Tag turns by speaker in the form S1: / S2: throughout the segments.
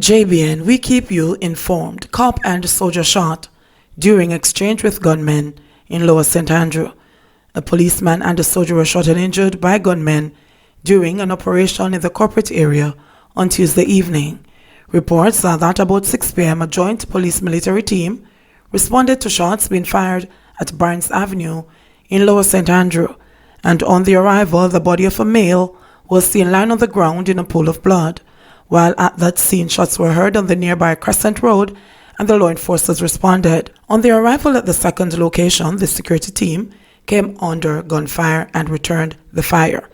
S1: JBN, we keep you informed. Cop and soldier shot during exchange with gunmen in Lower St. Andrew. A policeman and a soldier were shot and injured by gunmen during an operation in the corporate area on Tuesday evening. Reports are that about 6 p.m. a joint police-military team responded to shots being fired at Barnes Avenue in Lower St. Andrew, and on the arrival, the body of a male was seen lying on the ground in a pool of blood. While at that scene, shots were heard on the nearby Crescent Road, and the law enforcers responded. On their arrival at the second location, the security team came under gunfire and returned the fire.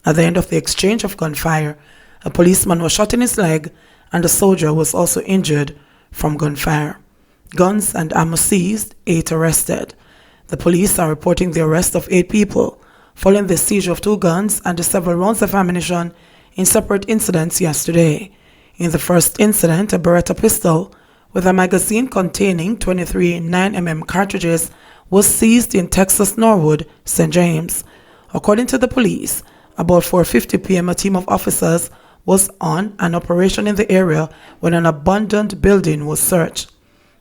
S1: At the end of the exchange of gunfire, a policeman was shot in his leg, and a soldier was also injured from gunfire. Guns and ammo seized, 8 arrested. The police are reporting the arrest of 8 people following the seizure of 2 guns and several rounds of ammunition in separate incidents yesterday. In the first incident, a Beretta pistol with a magazine containing 23 9mm cartridges was seized in Texas Norwood, St. James. According to the police, about 4:50 p.m. a team of officers was on an operation in the area when an abandoned building was searched.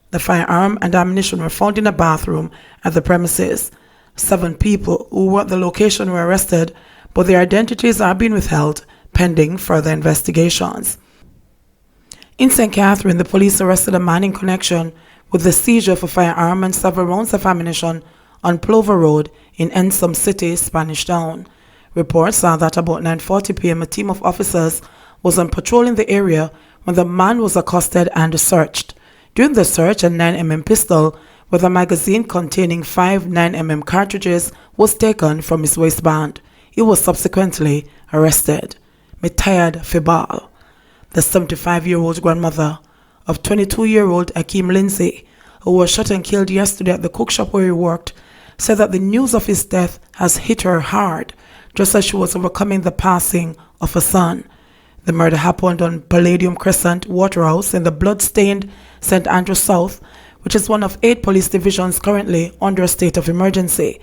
S1: The firearm and ammunition were found in a bathroom at the premises. 7 people who were at the location were arrested, but their identities are being withheld pending further investigations. In St. Catherine, the police arrested a man in connection with the seizure of a firearm and several rounds of ammunition on Plover Road in Ensom City, Spanish Town. Reports are that about 9:40 p.m. a team of officers was on patrol in the area when the man was accosted and searched. During the search, a 9mm pistol with a magazine containing 5 9mm cartridges was taken from his waistband. He was subsequently arrested. Me tired Fibal. The 75-year-old grandmother of 22-year-old Akeem Lindsay, who was shot and killed yesterday at the cook shop where he worked, said that the news of his death has hit her hard, just as she was overcoming the passing of a son. The murder happened on Palladium Crescent Waterhouse in the blood-stained St. Andrew South, which is one of 8 police divisions currently under a state of emergency.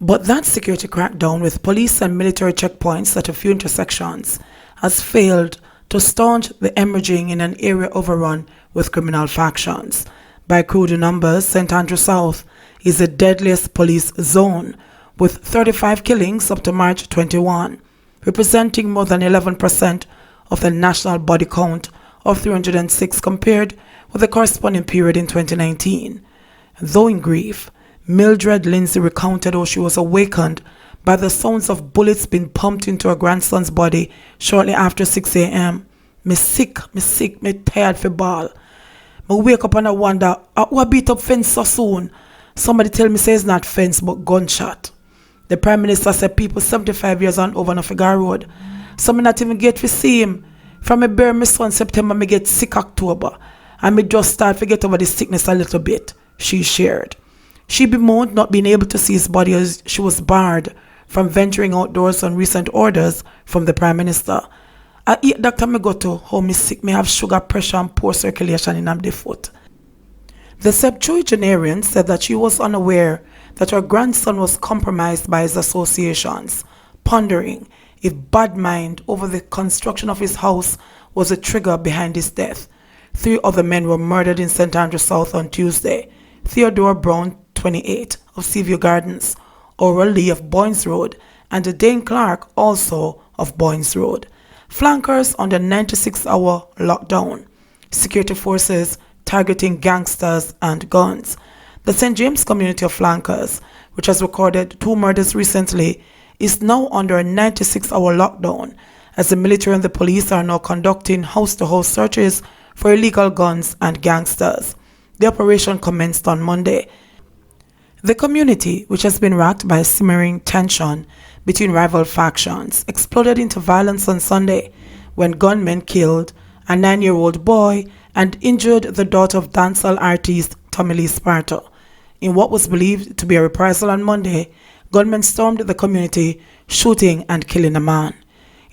S1: But that security crackdown with police and military checkpoints at a few intersections has failed to staunch the emerging in an area overrun with criminal factions. By crude numbers, St. Andrew South is the deadliest police zone, with 35 killings up to March 21, representing more than 11% of the national body count of 306 compared with the corresponding period in 2019. Though in grief, Mildred Lindsay recounted how she was awakened by the sounds of bullets being pumped into her grandson's body shortly after 6 a.m. Me sick, me tired for ball. Me wake up and I wonder, who beat up fence so soon? Somebody tell me say it's not fence but gunshot. The Prime Minister said people 75 years and over on Figure Road. So me not even get to see him. From me bury my son September, me get sick October. And me just start to get over the sickness a little bit, she shared. She bemoaned not being able to see his body as she was barred from venturing outdoors on recent orders from the Prime Minister. I eat doctor me go to how me sick, me have sugar pressure and poor circulation in the foot. The septuagenarian said that she was unaware that her grandson was compromised by his associations, pondering if bad mind over the construction of his house was a trigger behind his death. 3 other men were murdered in St. Andrew South on Tuesday. Theodore Brown, 28, of Seaview Gardens, Oral Lee of Boynes Road, and Dane Clark, also of Boynes Road. Flankers on the 96-hour lockdown. Security forces targeting gangsters and guns. The St. James community of Flankers, which has recorded 2 murders recently, is now under a 96-hour lockdown, as the military and the police are now conducting house-to-house searches for illegal guns and gangsters. The operation commenced on Monday. The community, which has been racked by simmering tension between rival factions, exploded into violence on Sunday when gunmen killed a 9-year-old boy and injured the daughter of dancehall artist Tommy Lee Sparta. In what was believed to be a reprisal on Monday, gunmen stormed the community, shooting and killing a man.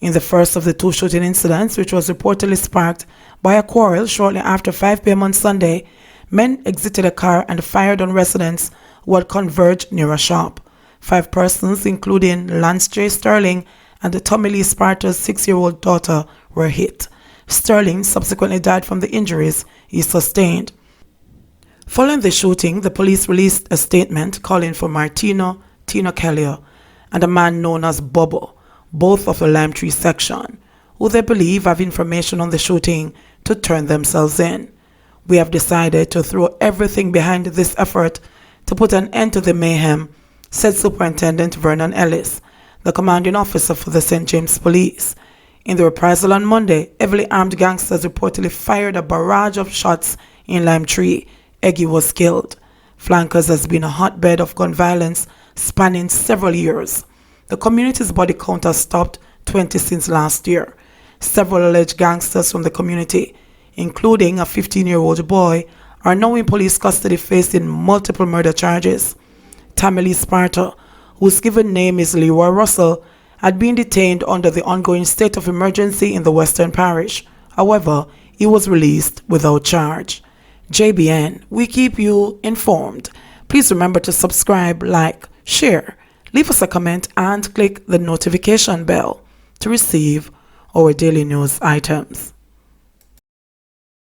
S1: In the first of the 2 shooting incidents, which was reportedly sparked by a quarrel shortly after 5 p.m. on Sunday, men exited a car and fired on residents who had converged near a shop. 5 persons, including Lance J. Sterling and Tommy Lee Sparta's 6-year-old daughter, were hit. Sterling subsequently died from the injuries he sustained. Following the shooting, the police released a statement calling for Martino Tino Kelly and a man known as Bobo, both of the Lime Tree section, who they believe have information on the shooting, to turn themselves in. We have decided to throw everything behind this effort to put an end to the mayhem, said Superintendent Vernon Ellis, the commanding officer for the St. James Police. In the reprisal on Monday, heavily armed gangsters reportedly fired a barrage of shots in Lime Tree. Eggy was killed. Flankers has been a hotbed of gun violence spanning several years. The community's body count has topped 20 since last year. Several alleged gangsters from the community, including a 15-year-old boy, are now in police custody facing multiple murder charges. Tammy Lee Sparta, whose given name is Leroy Russell, had been detained under the ongoing state of emergency in the Western Parish. However, he was released without charge. JBN, we keep you informed. Please remember to subscribe, like, share, leave us a comment, and click the notification bell to receive our daily news items.